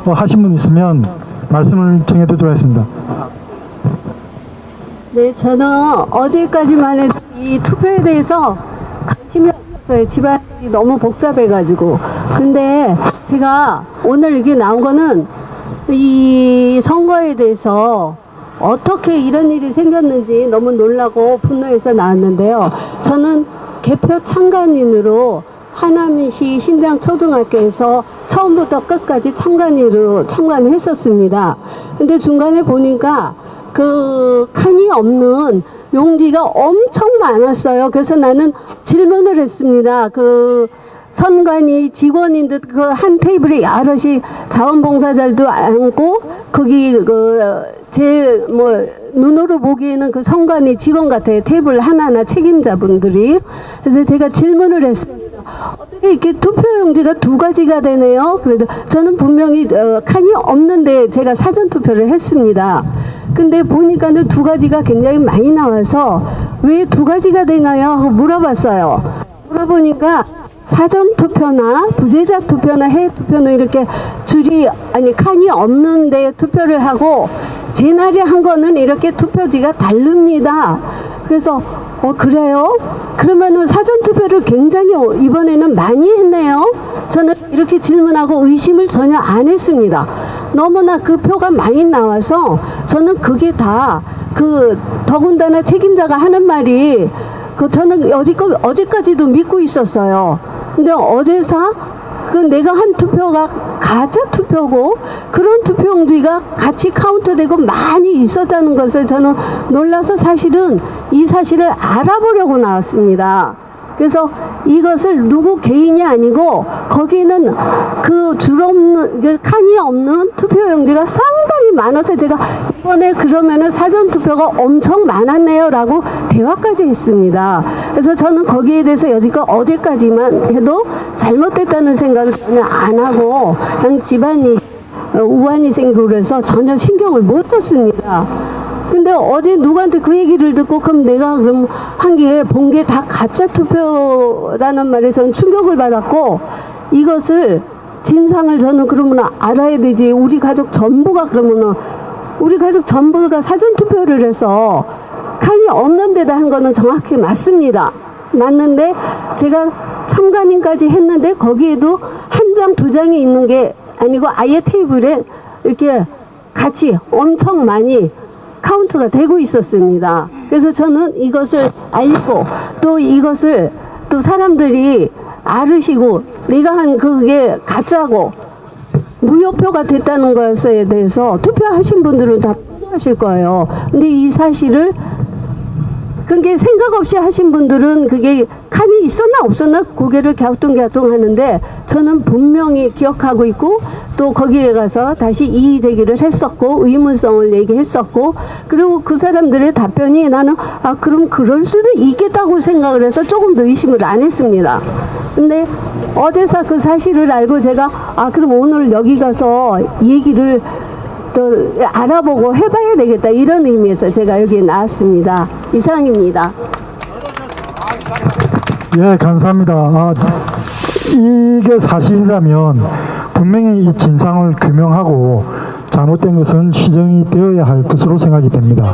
하신 분 있으면 말씀을 정해드리도록 하겠습니다. 네, 저는 어제까지만 해도 이 투표에 대해서 관심이 없었어요. 집안이 너무 복잡해가지고. 근데 제가 오늘 이게 나온 거는 이 선거에 대해서 어떻게 이런 일이 생겼는지 너무 놀라고 분노해서 나왔는데요. 저는 개표 참관인으로 하남시 신장초등학교에서 처음부터 끝까지 참관을 했었습니다. 근데 중간에 보니까 그 칸이 없는 용지가 엄청 많았어요. 그래서 나는 질문을 했습니다. 그 선관위 직원인 듯 그 한 테이블에 여럿이 자원봉사자들도 앉고 거기 제 눈으로 보기에는 그 선관위 직원 같아요. 테이블 하나하나 책임자분들이. 그래서 제가 질문을 했습니다. 어떻게 이렇게 투표용지가 두 가지가 되네요. 그래도 저는 분명히 칸이 없는데 제가 사전투표를 했습니다. 근데 보니까는 두 가지가 굉장히 많이 나와서 왜 두 가지가 되나요? 하고 물어봤어요. 물어보니까 사전투표나 부재자 투표나 해외 투표는 이렇게 칸이 없는데 투표를 하고 제날에 한 거는 이렇게 투표지가 다릅니다. 그래서 그래요? 그러면은 사전투표를 굉장히 이번에는 많이 했네요. 저는 이렇게 질문하고 의심을 전혀 안 했습니다. 너무나 그 표가 많이 나와서 저는 그게 다 더군다나 책임자가 하는 말이 저는 어제까지도 믿고 있었어요. 근데 어제사 내가 한 투표가 가짜 투표고 그런 투표용지가 같이 카운트되고 많이 있었다는 것을 저는 놀라서 사실은 이 사실을 알아보려고 나왔습니다. 그래서 이것을 누구 개인이 아니고 거기는 칸이 없는 투표용지가 상당히 많아서 제가 이번에 그러면은 사전투표가 엄청 많았네요 라고 대화까지 했습니다. 그래서 저는 거기에 대해서 여지껏 어제까지만 해도 잘못됐다는 생각을 전혀 안 하고 그냥 집안이 우환이 생기고 그래서 전혀 신경을 못 썼습니다. 근데 어제 누구한테 그 얘기를 듣고 그럼 내가 한 게 본 게 다 가짜 투표라는 말에 저는 충격을 받았고 이것을 진상을 저는 그러면 알아야 되지. 우리 가족 전부가 사전투표를 해서 칸이 없는 데다 한 거는 정확히 맞습니다. 맞는데 제가 참관인까지 했는데 거기에도 한 장, 두 장이 있는 게 아니고 아예 테이블에 이렇게 같이 엄청 많이 카운트가 되고 있었습니다. 그래서 저는 이것을 알고 또 이것을 또 사람들이 알으시고 내가 한 그게 가짜고 무효표가 됐다는 것에 대해서 투표하신 분들은 다 분노하실 거예요. 근데 이 사실을 그렇게 생각 없이 하신 분들은 그게 칸이 있었나 없었나 고개를 갸우뚱갸우뚱 하는데 저는 분명히 기억하고 있고 또 거기에 가서 다시 이의 제기를 했었고 의문성을 얘기했었고 그리고 그 사람들의 답변이 나는 그럼 그럴 수도 있겠다고 생각을 해서 조금 더 의심을 안 했습니다. 근데 어제사 그 사실을 알고 제가 그럼 오늘 여기 가서 얘기를 또 알아보고 해봐야 되겠다 이런 의미에서 제가 여기에 나왔습니다. 이상입니다. 예, 감사합니다. 이게 사실이라면 분명히 이 진상을 규명하고 잘못된 것은 시정이 되어야 할 것으로 생각이 됩니다.